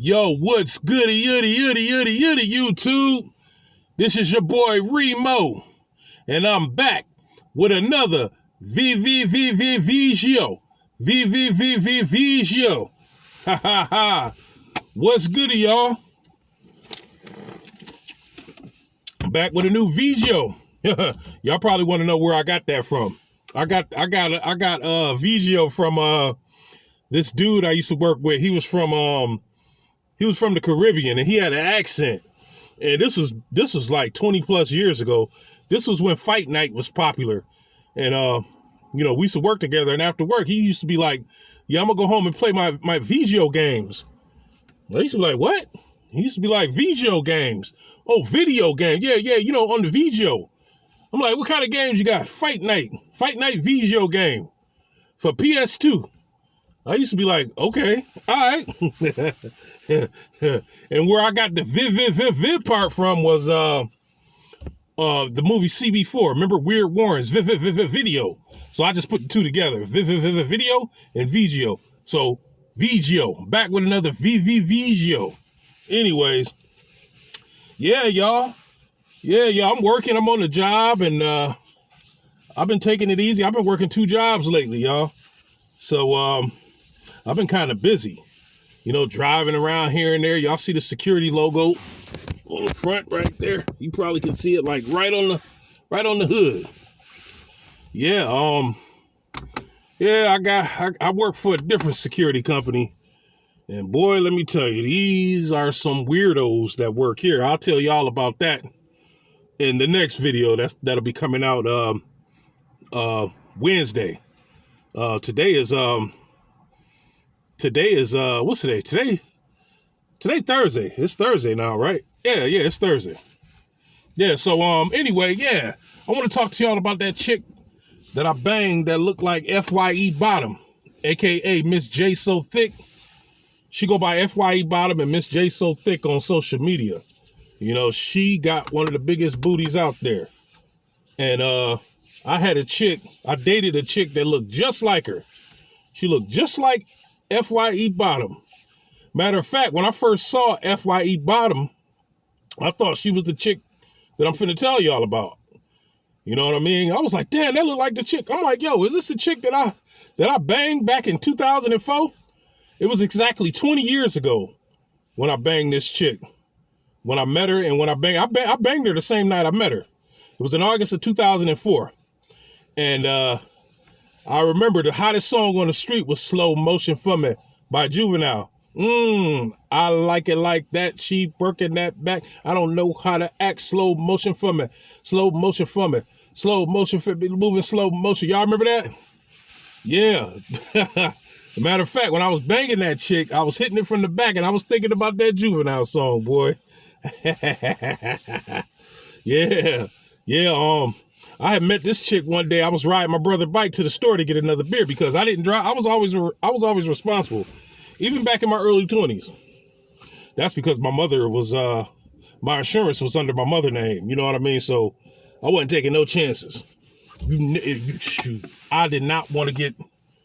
Yo, what's goody, yuddy, yuddy, yuddy, yuddy, YouTube? This is your boy Remo, and I'm back with another Vigio. Vigio. Ha ha ha. What's goody, y'all? Back with a new Vigio. Y'all probably want to know where I got that from. I got Vigio from this dude I used to work with. He was from the Caribbean, and he had an accent. And this was like 20 plus years ago. This was when Fight Night was popular. And we used to work together, and after work he used to be like, yeah, I'm gonna go home and play my Vigio games. I used to be like, what? He used to be like, Vigio games. Oh, video game. Yeah, on the Vigio. I'm like, what kind of games you got? Fight Night Vigio game for PS2. I used to be like, okay, all right. And where I got the viv part from was the movie CB4. Remember Weird Warren's video? So I just put the two together, video and Vigio. So Vigio, back with another Vigio. Anyways, yeah, y'all. I'm working. I'm on the job, and I've been taking it easy. I've been working 2 jobs lately, y'all. So I've been kind of busy, driving around here and there. Y'all see the security logo on the front right there? You probably can see it like right on the hood. Yeah, I work for a different security company. And boy, let me tell you, these are some weirdos that work here. I'll tell y'all about that in the next video that'll be coming out Wednesday. Today is what's today? Today Thursday. It's Thursday now, right? Yeah, it's Thursday. Yeah, so anyway, yeah. I want to talk to y'all about that chick that I banged that looked like FYE Bottom, aka Miss J So Thick. She go by FYE Bottom and Miss J So Thick on social media. She got one of the biggest booties out there. And I dated a chick that looked just like her. She looked just like FYE Bottom. Matter of fact, when I first saw FYE Bottom, I thought she was the chick that I'm finna tell y'all about. You know what I mean? I was like, damn, that look like the chick. I'm like, yo, is this the chick that I banged back in 2004? It was exactly 20 years ago when I banged this chick. When I met her, and when I banged her the same night I met her. It was in August of 2004. And I remember the hottest song on the street was Slow Motion For Me by Juvenile. I like it like that. She working that back. I don't know how to act. Slow motion for me. Slow motion for me. Slow motion for me. Moving slow motion. Y'all remember that? Yeah. Matter of fact, when I was banging that chick, I was hitting it from the back, and I was thinking about that Juvenile song, boy. Yeah. I had met this chick one day. I was riding my brother's bike to the store to get another beer because I didn't drive. I was always responsible, even back in my early 20s. That's because my mother was my insurance was under my mother's name. You know what I mean? So I wasn't taking no chances. I did not want to get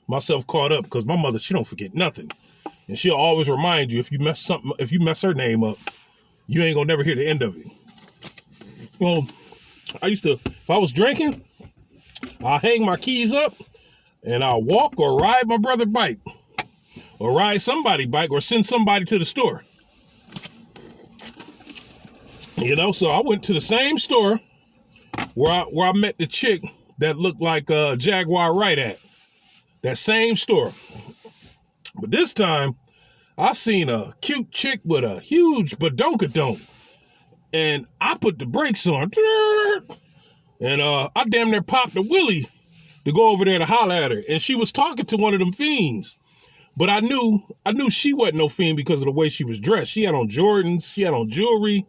myself caught up because my mother, she don't forget nothing, and she'll always remind you if you mess her name up, you ain't gonna never hear the end of it. Well, I used to, if I was drinking, I'll hang my keys up and I'll walk or ride my brother's bike or ride somebody's bike or send somebody to the store. So I went to the same store where I met the chick that looked like Jaguar Wright at. That same store. But this time, I seen a cute chick with a huge badonkadonk. And I put the brakes on. And I damn near popped a wheelie to go over there to holler at her. And she was talking to one of them fiends. But I knew she wasn't no fiend because of the way she was dressed. She had on Jordans. She had on jewelry.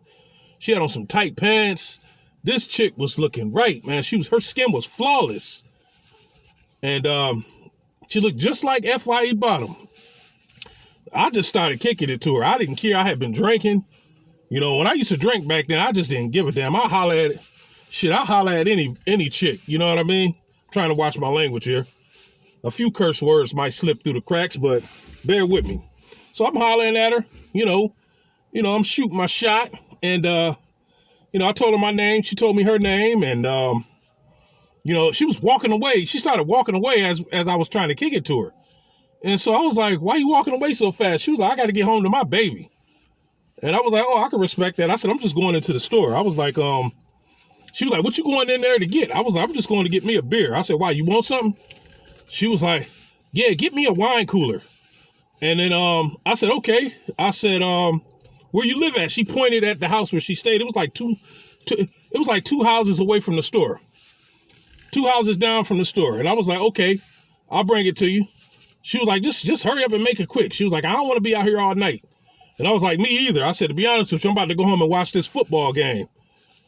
She had on some tight pants. This chick was looking right, man. Her skin was flawless. And she looked just like FYE Bottom. I just started kicking it to her. I didn't care. I had been drinking. When I used to drink back then, I just didn't give a damn. I'll holler at any chick. You know what I mean? I'm trying to watch my language here. A few curse words might slip through the cracks, but bear with me. So I'm hollering at her, I'm shooting my shot. And, I told her my name. She told me her name. And, she was walking away. She started walking away as I was trying to kick it to her. And so I was like, why are you walking away so fast? She was like, I got to get home to my baby. And I was like, oh, I can respect that. I said, I'm just going into the store. I was like, she was like, what you going in there to get? I was like, I'm just going to get me a beer. I said, why, you want something? She was like, yeah, get me a wine cooler. And then I said, okay. I said, where you live at? She pointed at the house where she stayed. It was like two houses away from the store. 2 houses down from the store. And I was like, okay, I'll bring it to you. She was like, just hurry up and make it quick. She was like, I don't want to be out here all night. And I was like, me either. I said, to be honest with you, I'm about to go home and watch this football game.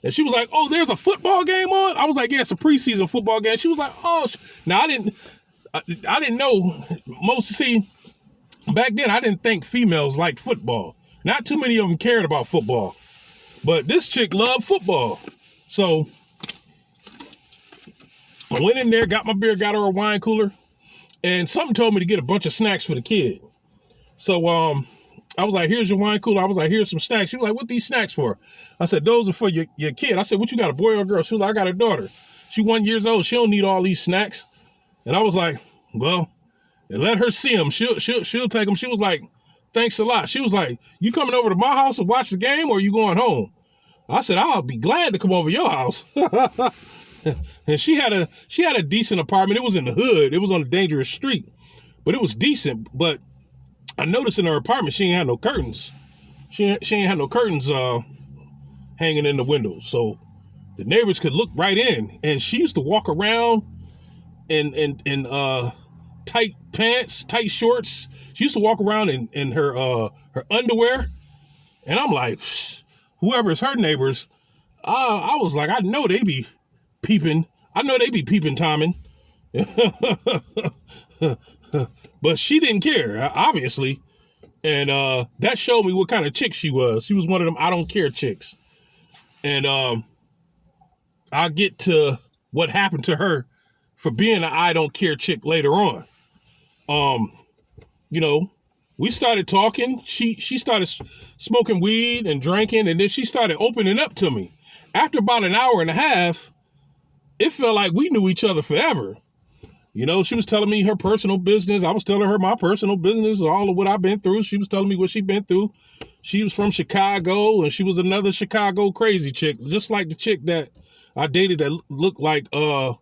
And she was like, oh, there's a football game on? I was like, yeah, it's a preseason football game. She was like, oh. Now, I didn't know. Back then, I didn't think females liked football. Not too many of them cared about football. But this chick loved football. So I went in there, got my beer, got her a wine cooler. And something told me to get a bunch of snacks for the kid. So I was like, here's your wine cooler. I was like, here's some snacks. She was like, what these snacks for? I said, those are for your kid. I said, what you got, a boy or a girl? She was like, I got a daughter. She's 1 year old. She don't need all these snacks. And I was like, well, let her see them. She'll take them. She was like, thanks a lot. She was like, you coming over to my house to watch the game or are you going home? I said, I'll be glad to come over to your house. And she had a decent apartment. It was in the hood. It was on a dangerous street, but it was decent. But I noticed in her apartment, she ain't had no curtains. She ain't had no curtains hanging in the window. So the neighbors could look right in. And she used to walk around in tight pants, tight shorts. She used to walk around in her underwear. And I'm like, whoever's her neighbors, I was like, I know they be peeping. I know they be peeping Tommen. But she didn't care, obviously. And that showed me what kind of chick she was. She was one of them I don't care chicks. And I'll get to what happened to her for being an I don't care chick later on. We started talking. She started smoking weed and drinking, and then she started opening up to me. After about an hour and a half, it felt like we knew each other forever. She was telling me her personal business. I was telling her my personal business, all of what I've been through. She was telling me what she'd been through. She was from Chicago, and she was another Chicago crazy chick, just like the chick that I dated that looked like the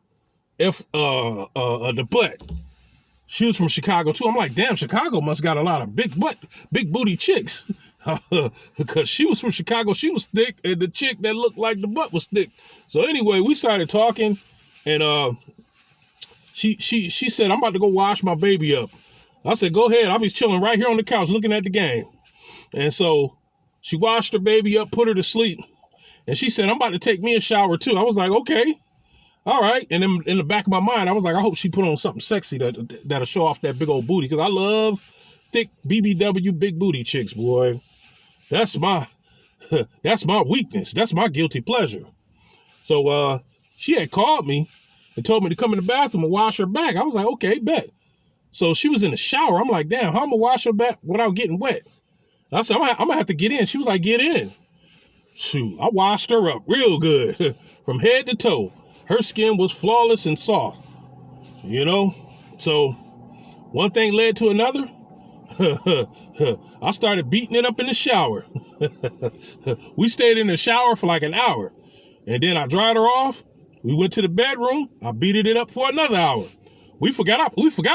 butt. She was from Chicago too. I'm like, damn, Chicago must got a lot of big booty chicks. Because she was from Chicago, she was thick, and the chick that looked like the butt was thick. So anyway, we started talking, and she said, I'm about to go wash my baby up. I said, go ahead. I'll be chilling right here on the couch looking at the game. And so she washed her baby up, put her to sleep, and she said, I'm about to take me a shower too. I was like, okay, all right. And then in the back of my mind, I was like, I hope she put on something sexy that'll show off that big old booty, because I love thick BBW big booty chicks, boy. That's my weakness. That's my guilty pleasure. So she had called me and told me to come in the bathroom and wash her back. I was like, okay, bet. So she was in the shower. I'm like, damn, how am I gonna wash her back without getting wet? I said, I'm gonna have to get in. She was like, get in. Shoot, I washed her up real good from head to toe. Her skin was flawless and soft, So one thing led to another. I started beating it up in the shower. We stayed in the shower for like an hour, and then I dried her off. We went to the bedroom. I beat it up for another hour. We forgot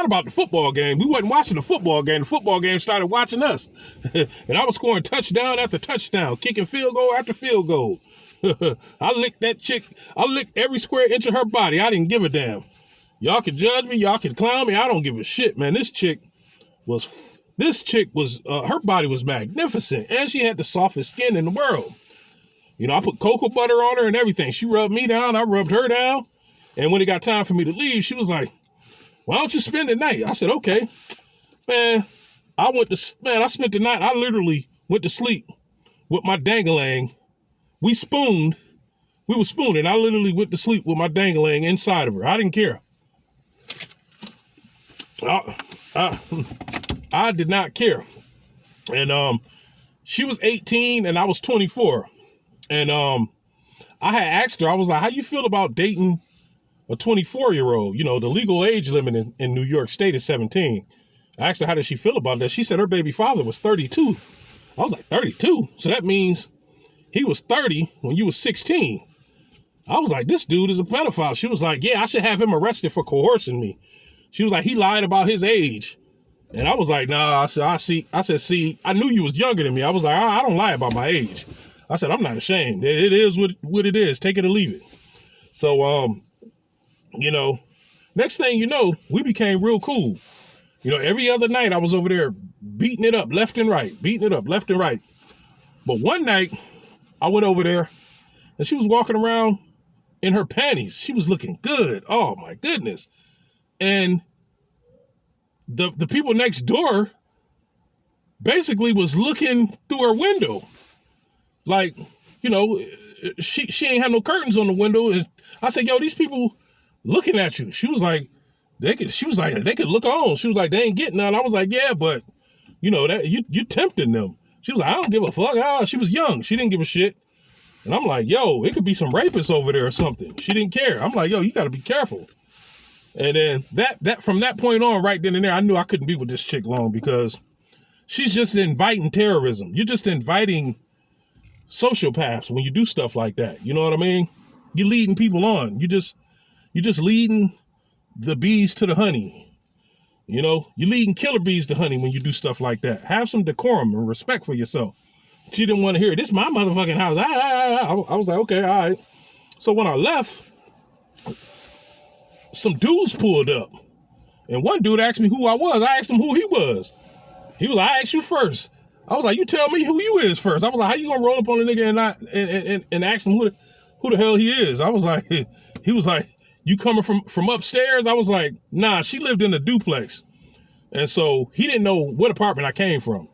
about the football game. We wasn't watching the football game. The football game started watching us. And I was scoring touchdown after touchdown, kicking field goal after field goal. I licked that chick. I licked every square inch of her body. I didn't give a damn. Y'all can judge me. Y'all can clown me. I don't give a shit, man. This chick was, her body was magnificent. And she had the softest skin in the world. I put cocoa butter on her and everything. She rubbed me down. I rubbed her down. And when it got time for me to leave, she was like, why don't you spend the night? I said, okay. Man, I spent the night. I literally went to sleep with my dangling. We were spooning. I literally went to sleep with my dangling inside of her. I didn't care. I did not care. And she was 18 and I was 24. And I had asked her, I was like, how you feel about dating a 24-year-old? You know, the legal age limit in New York State is 17. I asked her, how did she feel about that? She said her baby father was 32. I was like, 32? So that means he was 30 when you was 16. I was like, this dude is a pedophile. She was like, yeah, I should have him arrested for coercing me. She was like, he lied about his age. And I was like, nah, I said, see, I knew you was younger than me. I was like, I don't lie about my age. I said, I'm not ashamed. It is what it is. Take it or leave it. So, you know, next thing you know, we became real cool. You know, every other night I was over there beating it up left and right. But one night I went over there and she was walking around in her panties. She was looking good. Oh my goodness. And the people next door basically was looking through her window. Like, you know, she ain't had no curtains on the window. And I said, yo, these people looking at you. She was like, they could look on. She was like, they ain't getting none. I was like, yeah, but you know, that you tempting them. She was like, I don't give a fuck. She was young. She didn't give a shit. And I'm like, yo, it could be some rapists over there or something. She didn't care. I'm like, yo, you got to be careful. And then that from that point on, right then and there, I knew I couldn't be with this chick long because she's just inviting terrorism. You're just inviting sociopaths when you do stuff like that. You know what I mean? You're leading people on. You're just leading the bees to the honey. You know, you're leading killer bees to honey when you do stuff like that. Have some decorum and respect for yourself. She didn't want to hear it. This is my motherfucking house. I was like, okay, all right. So when I left, some dudes pulled up. And one dude asked me who I was. I asked him who he was. He was like, I asked you first. I was like, you tell me who you is first. I was like, how you gonna roll up on a nigga and ask him who the hell he is? I was like, he was like, you coming from upstairs? I was like, nah, she lived in a duplex. And so he didn't know what apartment I came from.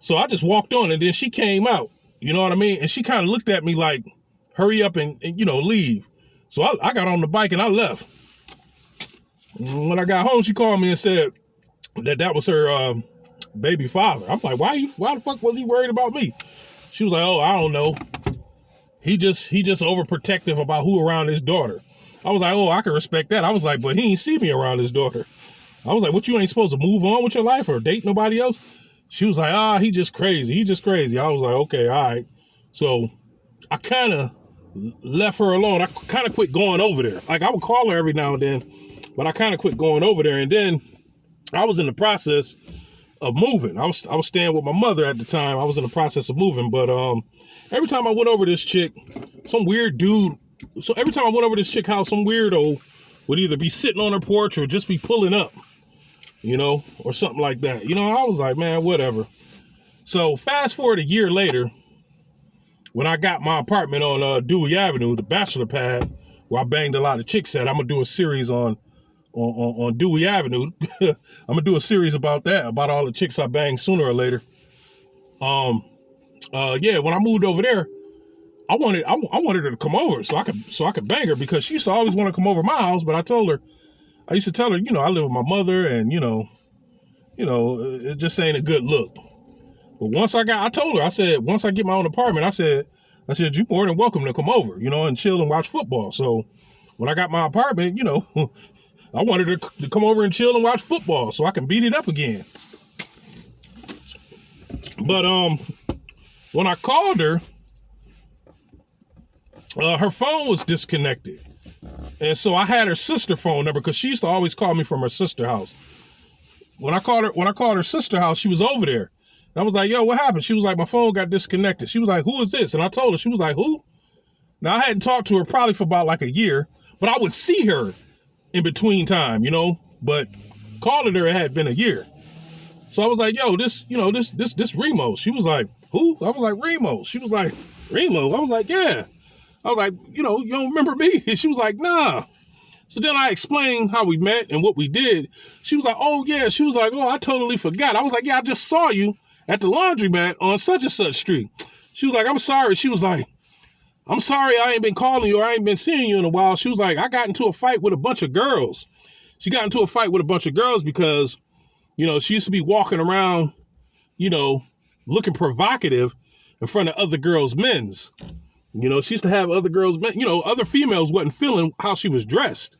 So I just walked on and then she came out. You know what I mean? And she kind of looked at me like, hurry up and you know, leave. So I got on the bike and I left. And when I got home, she called me and said that was her baby father. I'm like, why the fuck was he worried about me? She was like, oh, I don't know. He just overprotective about who around his daughter. I was like, oh, I can respect that. I was like, but he ain't see me around his daughter. I was like, what, you ain't supposed to move on with your life or date nobody else? She was like, he just crazy. I was like, okay, all right. So I kind of left her alone. I kind of quit going over there. Like I would call her every now and then, but I kind of quit going over there. And then I was in the process of moving. I was staying with my mother at the time. I was in the process of moving, but every time I went over this chick, some weird dude. So every time I went over this chick house, some weirdo would either be sitting on her porch or just be pulling up, you know, or something like that. You know, I was like, man, whatever. So fast forward a year later, when I got my apartment on Dewey Avenue, the bachelor pad, where I banged a lot of chicks at, I'm gonna do a series on Dewey Avenue. I'm gonna do a series about that, about all the chicks I banged sooner or later. When I moved over there, I wanted her to come over so I could bang her because she used to always want to come over my house, but I used to tell her, you know, I live with my mother and you know, it just ain't a good look. But once I told her, I said, once I get my own apartment, I said, you're more than welcome to come over, you know, and chill and watch football. So when I got my apartment, you know, I wanted her to come over and chill and watch football so I can beat it up again. But when I called her, her phone was disconnected. And so I had her sister phone number because she used to always call me from her sister house. When I called her sister house, she was over there. And I was like, yo, what happened? She was like, my phone got disconnected. She was like, who is this? And I told her, she was like, who? Now I hadn't talked to her probably for about like a year, but I would see her in between time, you know, but calling her, it had been a year. So I was like, yo, this Remo. She was like, who? I was like, Remo. She was like, Remo. I was like, yeah. I was like, you know, you don't remember me? And she was like, nah. So then I explained how we met and what we did. She was like, oh yeah. She was like, oh, I totally forgot. I was like, yeah, I just saw you at the laundromat on such and such street. She was like, I'm sorry. She was like, I'm sorry I ain't been calling you or I ain't been seeing you in a while. She was like, I got into a fight with a bunch of girls. She got into a fight with a bunch of girls because, you know, she used to be walking around you know, looking provocative in front of other girls' men's. You know, she used to have other girls, you know, other females wasn't feeling how she was dressed.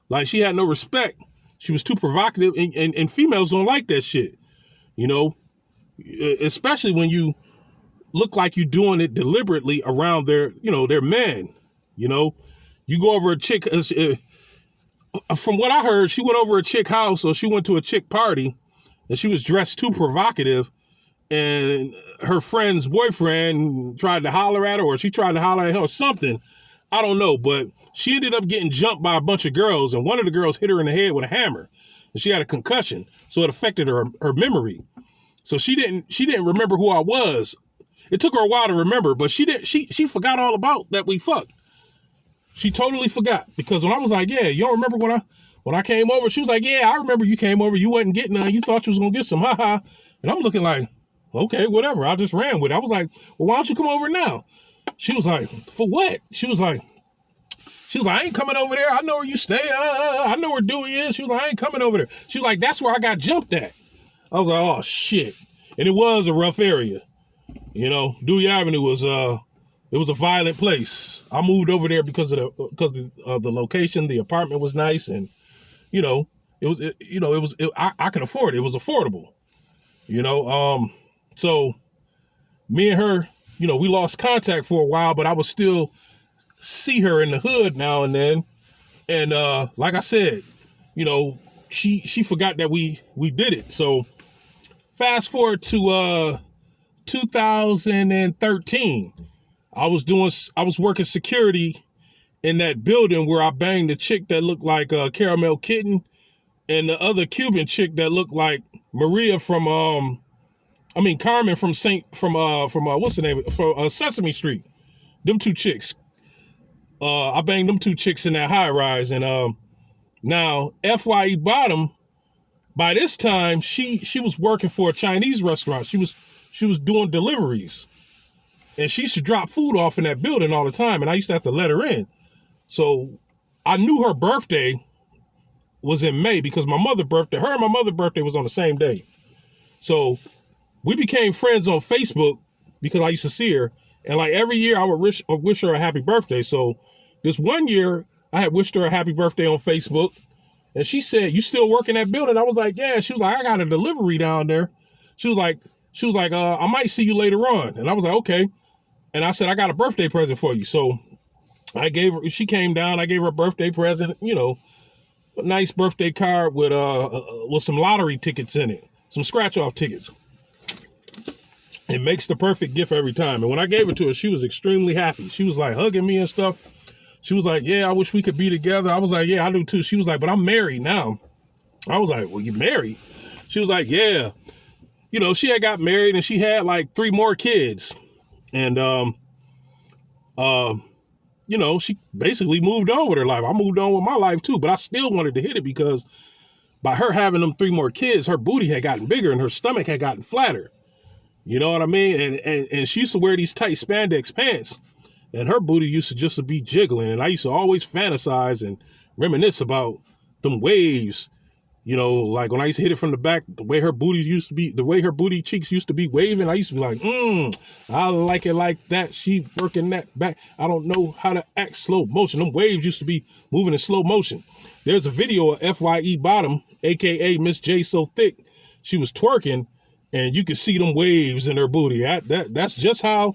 Like, she had no respect. She was too provocative, and females don't like that shit. You know, especially when you look like you're doing it deliberately around their, you know, their men. You know, you go over a chick, from what I heard, she went over a chick house, or she went to a chick party, and she was dressed too provocative, and her friend's boyfriend tried to holler at her, or she tried to holler at him, or something. I don't know, but she ended up getting jumped by a bunch of girls, and one of the girls hit her in the head with a hammer, and she had a concussion, so it affected her memory. So she didn't remember who I was. It took her a while to remember, but she forgot all about that we fucked. She totally forgot, because when I was like, yeah, you don't remember when I came over? She was like, yeah, I remember you came over. You wasn't getting none. You thought you was gonna get some, haha. And I'm looking like, okay, whatever. I just ran with it. I was like, well, why don't you come over now? She was like, for what? She was like, I ain't coming over there. I know where you stay. I know where Dewey is. She was like, I ain't coming over there. She was like, that's where I got jumped at. I was like, oh shit. And it was a rough area. You know, Dewey Avenue was it was a violent place. I moved over there because of the location. The apartment was nice, and you know, I could afford it. It was affordable. You know, so me and her, you know, we lost contact for a while, but I would still see her in the hood now and then. And like I said, you know, she forgot that we did it. So fast forward to 2013, I was working security in that building where I banged the chick that looked like Caramel Kitten, and the other Cuban chick that looked like Maria from Carmen from what's the name, from Sesame Street. Them two chicks. I banged them two chicks in that high rise, and now FYE Bottom, by this time she was working for a Chinese restaurant. She was doing deliveries, and she used to drop food off in that building all the time, and I used to have to let her in. So I knew her birthday was in May, because her and my mother's birthday was on the same day. So we became friends on Facebook because I used to see her, and like every year I would wish her a happy birthday. So this one year I had wished her a happy birthday on Facebook, and she said, "You still work in that building?" I was like, "Yeah." She was like, "I got a delivery down there." She was like, I might see you later on. And I was like, okay. And I said, I got a birthday present for you. So she came down, I gave her a birthday present, you know, a nice birthday card with some lottery tickets in it, some scratch off tickets. It makes the perfect gift every time. And when I gave it to her, she was extremely happy. She was like hugging me and stuff. She was like, yeah, I wish we could be together. I was like, yeah, I do too. She was like, but I'm married now. I was like, well, you married? She was like, yeah. You know, she had got married and she had like 3 more kids. And, you know, she basically moved on with her life. I moved on with my life too, but I still wanted to hit it because by her having them 3 more kids, her booty had gotten bigger and her stomach had gotten flatter. You know what I mean? And she used to wear these tight spandex pants, and her booty used to just be jiggling. And I used to always fantasize and reminisce about them waves. You know, like when I used to hit it from the back, the way her booty cheeks used to be waving, I used to be like, I like it like that. She working that back. I don't know how to act slow motion. Them waves used to be moving in slow motion. There's a video of FYE Bottom, aka Miss J So Thick. She was twerking, and you could see them waves in her booty. That's just how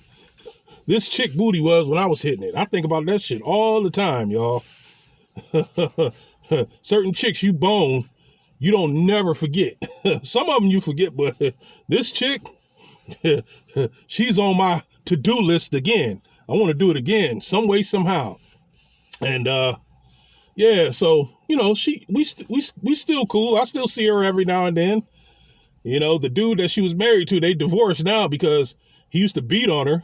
this chick booty was when I was hitting it. I think about that shit all the time, y'all. Certain chicks you bone, you don't never forget. Some of them you forget, but this chick, she's on my to-do list again. I want to do it again, some way, somehow. And yeah, so you know, we still cool. I still see her every now and then. You know, the dude that she was married to, they divorced now because he used to beat on her,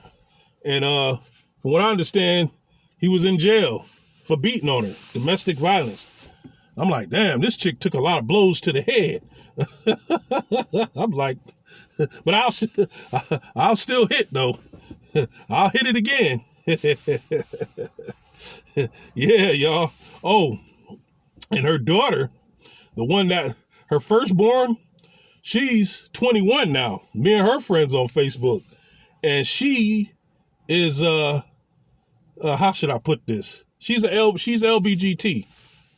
and from what I understand, he was in jail for beating on her, domestic violence. I'm like, damn, this chick took a lot of blows to the head. I'm like, but I'll still hit though. I'll hit it again. Yeah, y'all. Oh, and her daughter, the one that her firstborn, She's 21 now. Me and her friends on Facebook. And she is how should I put this? She's LBGT.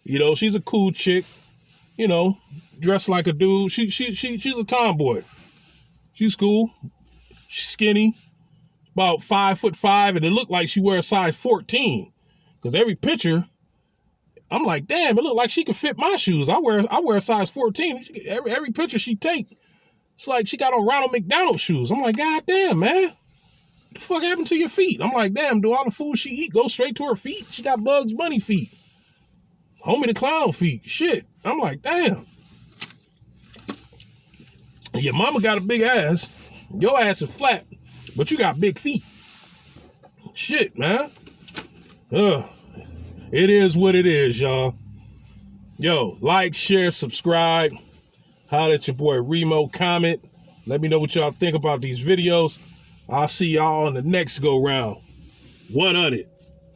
You know, she's a cool chick, you know, dressed like a dude. She's a tomboy. She's cool. She's skinny, about 5'5", and it looked like she wears size 14. Because every picture, I'm like, damn, it looked like she could fit my shoes. I wear a size 14. Every picture she take, it's like she got on Ronald McDonald shoes. I'm like, God damn, man. What the fuck happened to your feet? I'm like, damn, do all the food she eat go straight to her feet? She got Bugs Bunny feet. Homie the Clown feet. Shit. I'm like, damn. Your mama got a big ass. Your ass is flat, but you got big feet. Shit, man. It is what it is, y'all. Yo, like, share, subscribe. Holler at your boy Remo. Comment. Let me know what y'all think about these videos. I'll see y'all on the next go round. 100.